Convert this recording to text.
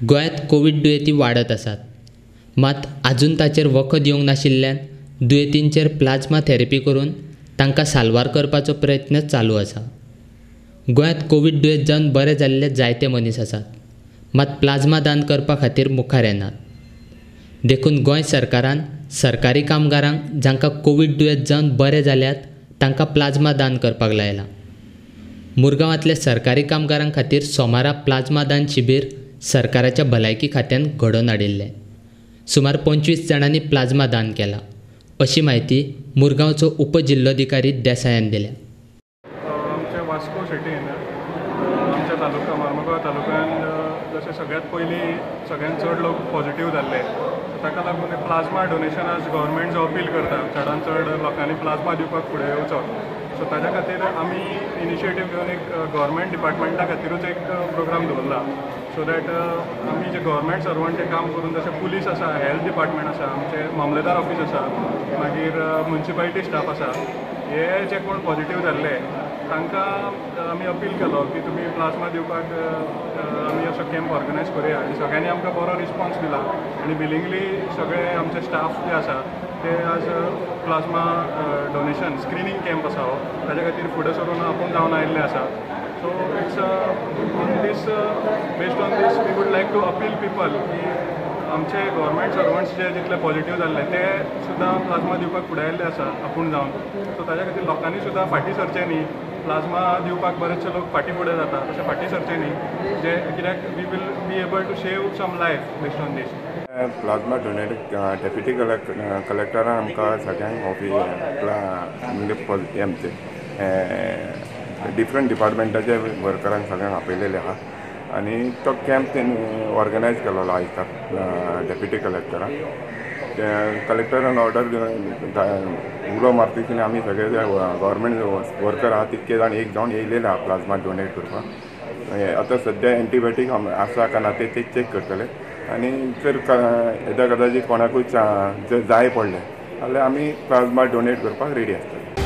गोंयांत कोविड दुयेंती वाडत आसात, मात आजून ताचेर वखद येवंक नाशिल्ल्यान दुयेंतींचेर प्लाज्मा थेरपी करून तांकां साल्वार करपाचो प्रयत्न चालू आसा। गोंयांत कोविड दुयेंत जावन बरे जाल्ले जायते मनीस आसात, मात प्लाज्मा दान करपा खातीर मुखार येनात। देखून गोंय सरकारान सरकारी कामगारांक जांकां कोविड दुयेंत जावन बरे जाल्यात तांकां प्लाज्मा दान करपाक लायला। मुरगांवांतल्या सरकारी कामगारां खातीर सोमारा प्लाज्मा दान शिबीर सरकाराच्या भलायकी खात्यान घडोवन हाडिल्लें। सुमार 25 जाणांनी प्लाज्मा दान केलां, अशी म्हायती मुरगांवचो उपजिल्लोधिकारी देसायान दिल्या। आमच्या वास्को सिटीन आमच्या तालुका मार्मुगांव तालुक्यांत जशें सगळ्यात पयलीं सगळ्यांत चड लोक पॉझिटिव्ह जाल्ले, ताका लागून प्लाज्मा डोनेशन आज गव्हर्मेंट जो अपील करता चडांत चड लोकांनी प्लाज्मा दिवपाक फुडें येवचो। सो ताच्या खातीर आमी इनिशिएटीव घेवन एक गव्हर्मेंट डिपार्टमेंटा खातीरूच एक प्रोग्राम दवरला, सो दॅट आमी जे गव्हर्मेंट सर्वंट जे काम करून जशें पुलीस आसा, हेल्थ डिपार्टमेंट आसा, आमचे मामलेदार ऑफीस आसा, मागीर म्युनिसिपालिटी स्टाफ आसा, हे जे कोण पॉझिटिव्ह जाल्ले तांकां आमी अपील केलो की तुमी प्लाज्मा दिवपाक आमी असो कॅम्प ऑर्गनायज करुया, आनी सगळ्यांनी आमकां बरो रिस्पॉन्स दिला आनी विलिंगली सगळे आमचे स्टाफ जे आसा ते आज प्लाज्मा डोनेशन स्क्रिनींग कॅम्प आसा हो, ताच्या खातीर फुडें सरून आपूण जावन आयिल्ले आसा। So it's on these based on these we would like to appeal people की आमचे गव्हर्मेंट सर्वंट्स जे जितले पॉझिटिव्ह जाल्ले ते सुद्दां प्लाज्मा दिवपाक फुडें आयिल्ले आसा आपूण जावन। सो ताच्या खातीर लोकांनी सुद्दां फाटीं सरचें न्ही, प्लाज्मा दिवपाक बरेचशे लोक फाटीं फुडें जाता तशें फाटीं सरचें न्ही, जे कित्याक we will be able to save some life based on this. Plasma donate deputy कलेक्टरान आमकां सगळ्यांक म्हणजे आमचे डिफरंट डिपार्टमेंटाचे वर्करांक सगळ्यांक आपयलेले आहा आनी तो कॅम्प तेणी ऑर्गनायज केलेलो आयज डेप्युटी कलेक्टरान। कलेक्टरान ऑर्डर उलो मारतकीर आमी सगळे जे गव्हर्मेंट वर्कर आहा तितके जाण एक जावन येयलेले आहा प्लाज्मा डोनेट करपाक। आतां सद्या एंटीबायोटीक आसा काय ना ते चेक करतले आनी जर येद्या कदाचित कोणाकूय जर जाय पडलें जाल्यार आमी प्लाज्मा डोनेट करपाक रेडी आसतले।